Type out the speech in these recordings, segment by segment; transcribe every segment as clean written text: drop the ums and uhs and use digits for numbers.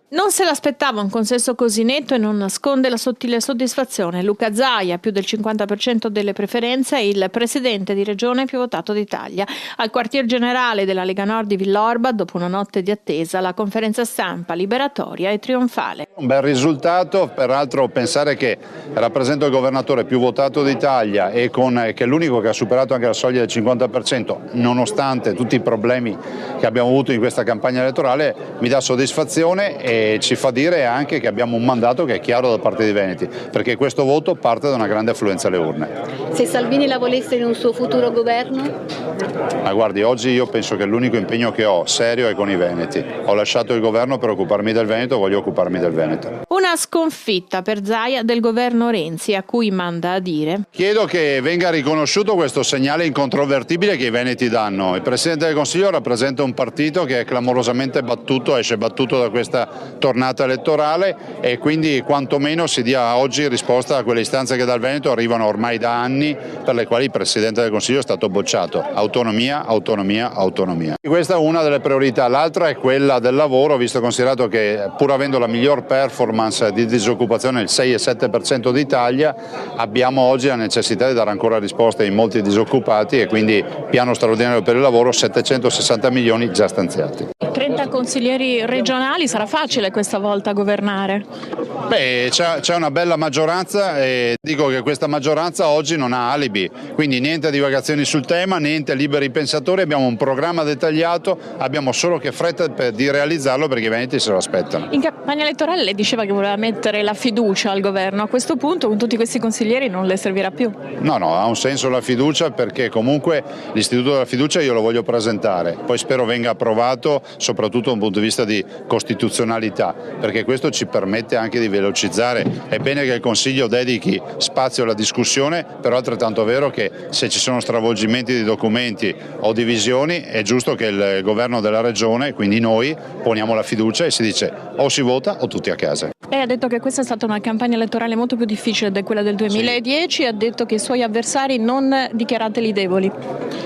Non se l'aspettava un consesso così netto e non nasconde la sottile soddisfazione. Luca Zaia, più del 50% delle preferenze, è il presidente di regione più votato d'Italia. Al quartier generale della Lega Nord di Villorba, dopo una notte di attesa, la conferenza stampa liberatoria e trionfale. Un bel risultato, peraltro pensare che rappresento il governatore più votato d'Italia e che è l'unico che ha superato anche la soglia del 50%, nonostante tutti i problemi che abbiamo avuto in questa campagna elettorale, mi dà soddisfazione e ci fa dire anche che abbiamo un mandato che è chiaro da parte dei veneti, perché questo voto parte da una grande affluenza alle urne. Se Salvini la volesse in un suo futuro governo? Ma guardi, oggi io penso che l'unico impegno che ho serio è con i veneti. Ho lasciato il governo per occuparmi del Veneto, voglio occuparmi del Veneto. Una sconfitta per Zaia del governo Renzi, a cui manda a dire: chiedo che venga riconosciuto questo segnale incontrovertibile che i veneti danno. Il Presidente del Consiglio rappresenta un partito che è clamorosamente battuto, esce battuto da questa tornata elettorale e quindi quantomeno si dia oggi risposta a quelle istanze che dal Veneto arrivano ormai da anni, per le quali il Presidente del Consiglio è stato bocciato. Autonomia, autonomia, autonomia. Questa è una delle priorità, l'altra è quella del lavoro, visto e considerato che pur avendo la miglior performance di disoccupazione, il 6,7% d'Italia, abbiamo oggi la necessità di dare ancora risposte ai molti disoccupati e quindi piano straordinario per il lavoro, 760 milioni già stanziati. 30 consiglieri regionali, sarà facile questa volta governare? Beh, c'è una bella maggioranza e dico che questa maggioranza oggi non ha alibi, quindi niente divagazioni sul tema, niente liberi pensatori, abbiamo un programma dettagliato, abbiamo solo che fretta di realizzarlo perché i veneti se lo aspettano. In campagna elettorale lei diceva che voleva mettere la fiducia al governo, a questo punto con tutti questi consiglieri non le servirà più? No, ha un senso la fiducia perché comunque l'istituto della fiducia io lo voglio presentare, poi spero venga approvato soprattutto da un punto di vista di costituzionalità, perché questo ci permette anche di velocizzare. È bene che il Consiglio dedichi spazio alla discussione, però è altrettanto vero che se ci sono stravolgimenti di documenti o divisioni è giusto che il governo della regione, quindi noi, poniamo la fiducia e si dice o si vota o tutti a casa. Lei ha detto che questa è stata una campagna elettorale molto più difficile di quella del 2010, sì. Ha detto che i suoi avversari non dichiarateli deboli.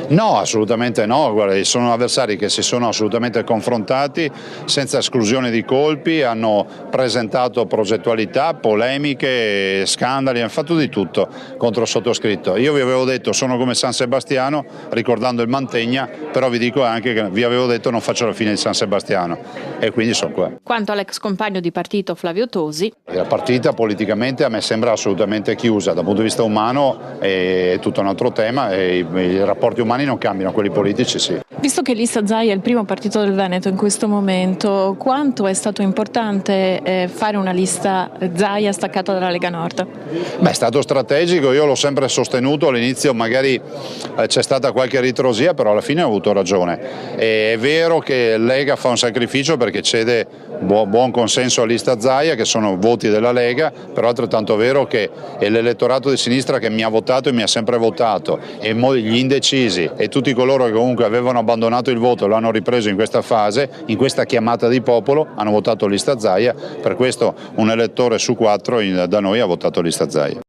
No, assolutamente no, guarda, sono avversari che si sono assolutamente confrontati senza esclusione di colpi, hanno presentato progettualità, polemiche, scandali, hanno fatto di tutto contro il sottoscritto. Io vi avevo detto sono come San Sebastiano, ricordando il Mantegna, però vi dico anche che vi avevo detto non faccio la fine di San Sebastiano e quindi sono qua. Quanto all'ex compagno di partito Flavio Tosi. La partita politicamente a me sembra assolutamente chiusa, dal punto di vista umano è tutto un altro tema e i rapporti umani non cambiano, quelli politici sì. Visto che Lista Zaia è il primo partito del Veneto in questo momento, quanto è stato importante fare una lista Zaia staccata dalla Lega Nord? Beh, è stato strategico, io l'ho sempre sostenuto, all'inizio magari c'è stata qualche ritrosia, però alla fine ho avuto ragione. È vero che Lega fa un sacrificio perché cede buon consenso a Lista Zaia, che sono voti della Lega, però è altrettanto vero che è l'elettorato di sinistra che mi ha votato e mi ha sempre votato, e gli indecisi e tutti coloro che comunque avevano abbandonato il voto e lo hanno ripreso in questa fase, in questa chiamata di popolo, hanno votato Lista Zaia, per questo un elettore su 4 da noi ha votato Lista Zaia.